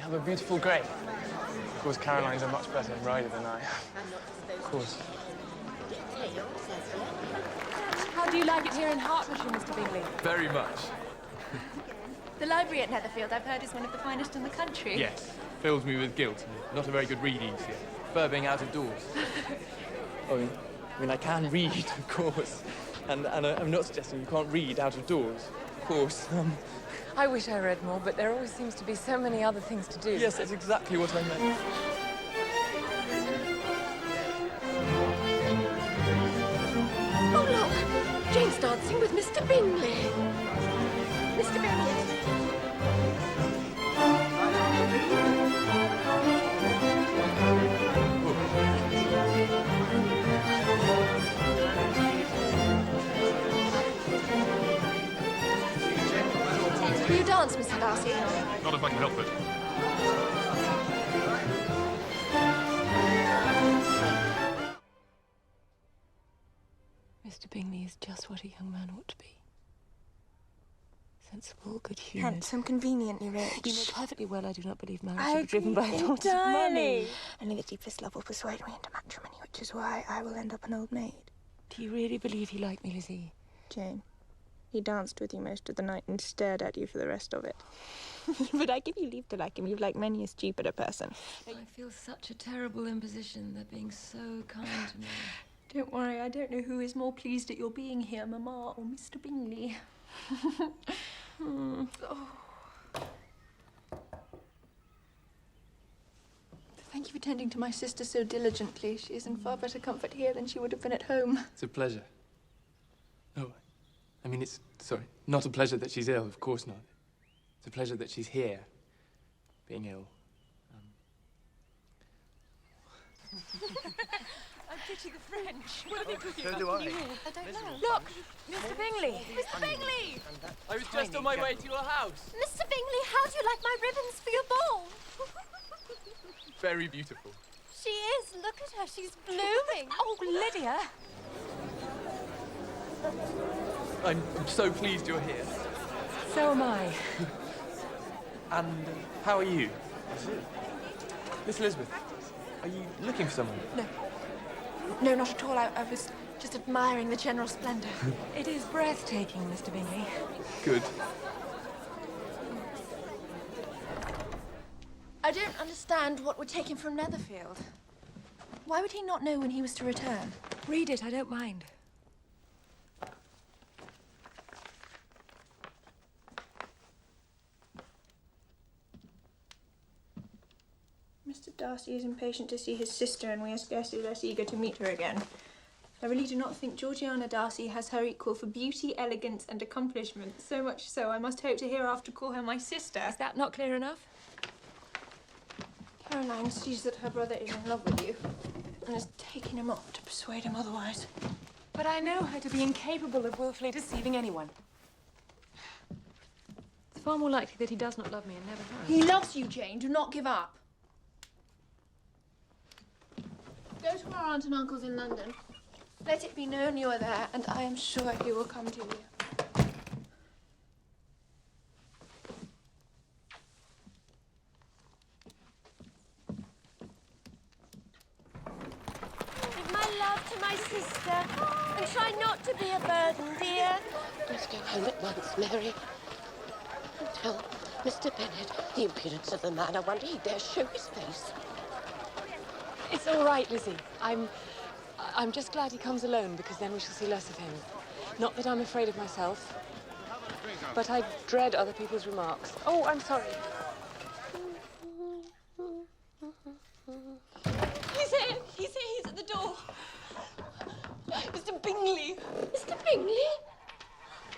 have a beautiful grey. Of course, Caroline's a much better rider than I. Of course. How do you like it here in Hertfordshire, Mr. Bingley? Very much. The library at Netherfield, I've heard, is one of the finest in the country. Yes. Fills me with guilt. Not a very good reading here. Prefer being out of doors. I mean, I can read, of course. And I'm not suggesting you can't read out of doors. Of course. I wish I read more, but there always seems to be so many other things to do. Yes, that's exactly what I meant. Oh, look! Jane's dancing with Mr. Bingley. Mr. Bennet. Will you dance, Mr. Darcy? Not if I can help it. Mr. Bingley is just what a young man ought to be. Sensible, good-humoured. Handsome, conveniently rich. You know perfectly well I do not believe marriage should be driven by lots of money. Only the deepest love will persuade me into matrimony, which is why I will end up an old maid. Do you really believe he liked me, Lizzie? Jane, he danced with you most of the night and stared at you for the rest of it. But I give you leave to like him. You've liked many a stupider person. I feel such a terrible imposition, they're being so kind to me. Don't worry, I don't know who is more pleased at your being here, Mamma or Mr. Bingley. Oh. Thank you for tending to my sister so diligently. She is in far better comfort here than she would have been at home. It's a pleasure. Oh, I mean, it's... Sorry, not a pleasure that she's ill, of course not. It's a pleasure that she's here, being ill. I pity the French. What have they cooking So up? do I. I don't know. Look, Mr. Bingley. Mr. Bingley! I was just on my way to your house. Mr. Bingley, how do you like my ribbons for your ball? Very beautiful. She is. Look at her. She's blooming. Oh, Lydia. I'm so pleased you're here. So am I. And how are you? Miss Elizabeth, are you looking for someone? No. No, not at all. I was just admiring the general splendour. It is breathtaking, Mr. Bingley. Good. I don't understand what would take him from Netherfield. Why would he not know when he was to return? Read it, I don't mind. Mr. Darcy is impatient to see his sister, and we are scarcely less eager to meet her again. I really do not think Georgiana Darcy has her equal for beauty, elegance, and accomplishment. So much so, I must hope to hereafter call her my sister. Is that not clear enough? Caroline sees that her brother is in love with you, and is taking him off to persuade him otherwise. But I know her to be incapable of willfully deceiving anyone. It's far more likely that he does not love me and never has. He loves you, Jane. Do not give up. Go to our aunt and uncle's in London. Let it be known you are there, and I am sure he will come to you. Give my love to my sister, and try not to be a burden, dear. Let's go home at once, Mary. And tell Mr. Bennet the impudence of the man. I wonder he dare show his face. It's all right, Lizzie. I'm just glad he comes alone, because then we shall see less of him. Not that I'm afraid of myself, but I dread other people's remarks. Oh, I'm sorry. He's here. He's at the door. Mr. Bingley. Mr. Bingley?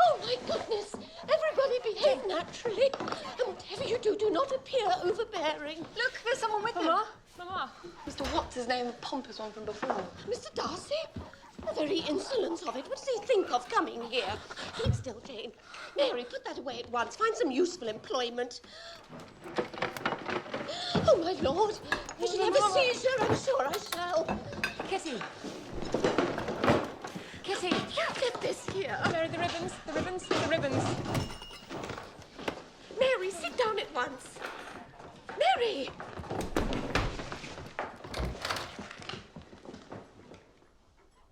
Oh, my goodness. Everybody behave naturally. And whatever you do, do not appear overbearing. Look, there's someone with Mama? him. Mama. Mr. What's-his-name, the pompous one from before. Mr. Darcy? The very insolence of it. What does he think of coming here? Keep still, Jane. Mary, put that away at once. Find some useful employment. Oh, my Lord. I shall have a seizure. I'm sure I shall. Kitty. Kitty. You left this here. Mary, the ribbons, the ribbons, the ribbons. Mary, sit down at once. Mary! Bingley!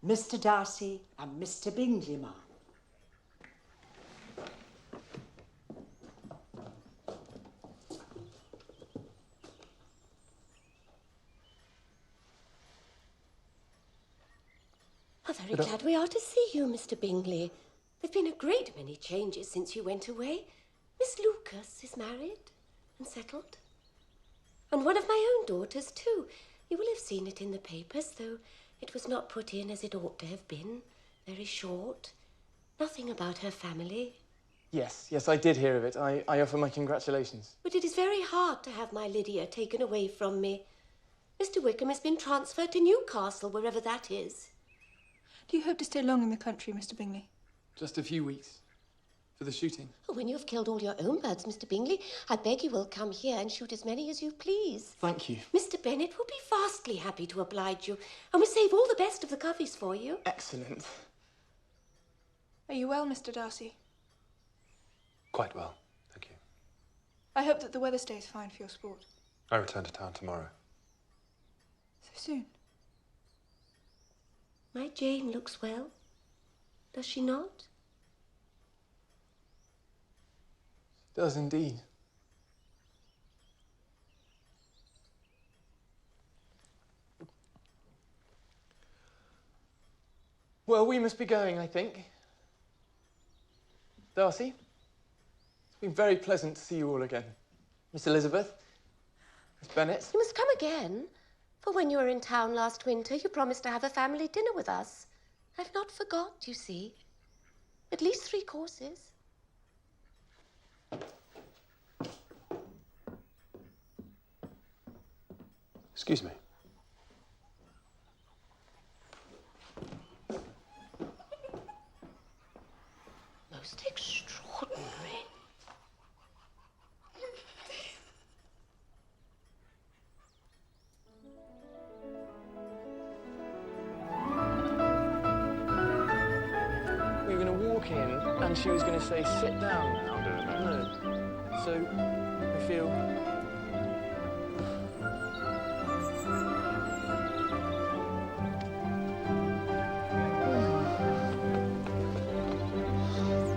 Mr. Darcy and Mr. Bingley, ma'am. I'm very glad we are to see you, Mr. Bingley. There've been a great many changes since you went away. Miss Lucas is married and settled. And one of my own daughters, too. You will have seen it in the papers, though it was not put in as it ought to have been. Very short. Nothing about her family. Yes, I did hear of it. I offer my congratulations. But it is very hard to have my Lydia taken away from me. Mr. Wickham has been transferred to Newcastle, wherever that is. Do you hope to stay long in the country, Mr. Bingley? Just a few weeks. For the shooting. When you have killed all your own birds, Mr. Bingley, I beg you will come here and shoot as many as you please. Thank you. Mr. Bennet will be vastly happy to oblige you, and will save all the best of the coveys for you. Excellent. Are you well, Mr. Darcy? Quite well, thank you. I hope that the weather stays fine for your sport. I return to town tomorrow. So soon? My Jane looks well. Does she not? Does indeed. Well, we must be going, I think. Darcy, it's been very pleasant to see you all again. Miss Elizabeth, Miss Bennet. You must come again. For when you were in town last winter, you promised to have a family dinner with us. I've not forgot, you see. At least 3 courses. Excuse me. Most extraordinary. We were going to walk in, and she was going to say, sit down now. No. So, I feel...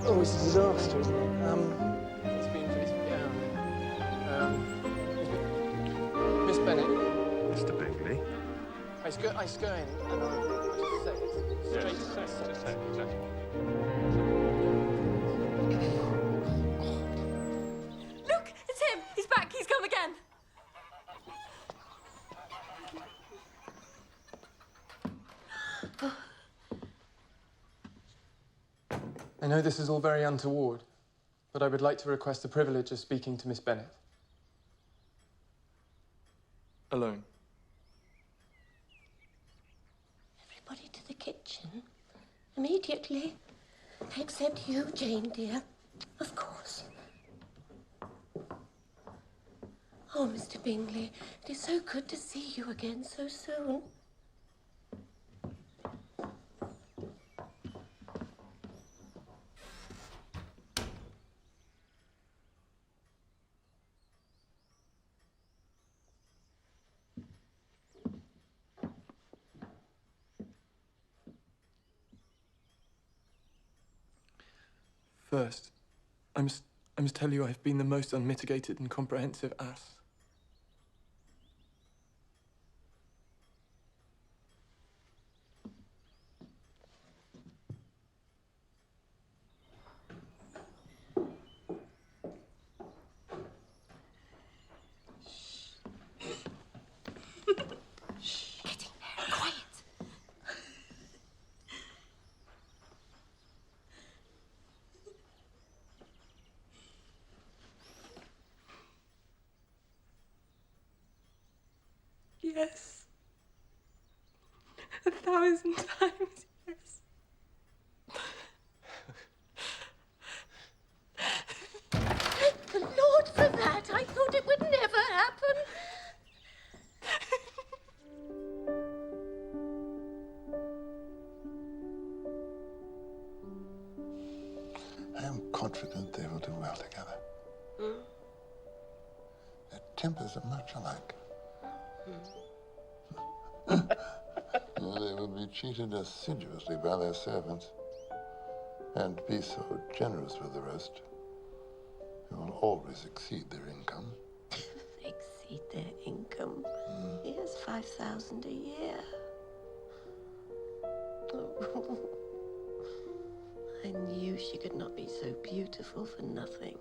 Oh, it's a disaster, isn't it? Miss Bennet. Mr. Bingley? I just go in and I'll just say it. Straight exactly. Look, it's him. He's back. He's come again. I know this is all very untoward, but I would like to request the privilege of speaking to Miss Bennet. Alone. Everybody to the kitchen. Immediately. Except you, Jane, dear. Of course. Oh, Mr. Bingley, it is so good to see you again so soon. First, I must tell you I've been the most unmitigated and comprehensive ass. Getting there, quiet. Yes. 1,000 times yes. Thank the Lord for that. I thought it would never happen. I am confident they will do well together. They're tempers are much alike. They will be treated assiduously by their servants and be so generous with the rest. They will always exceed their income. Exceed their income? He has 5,000 a year. Oh. I knew she could not be so beautiful for nothing.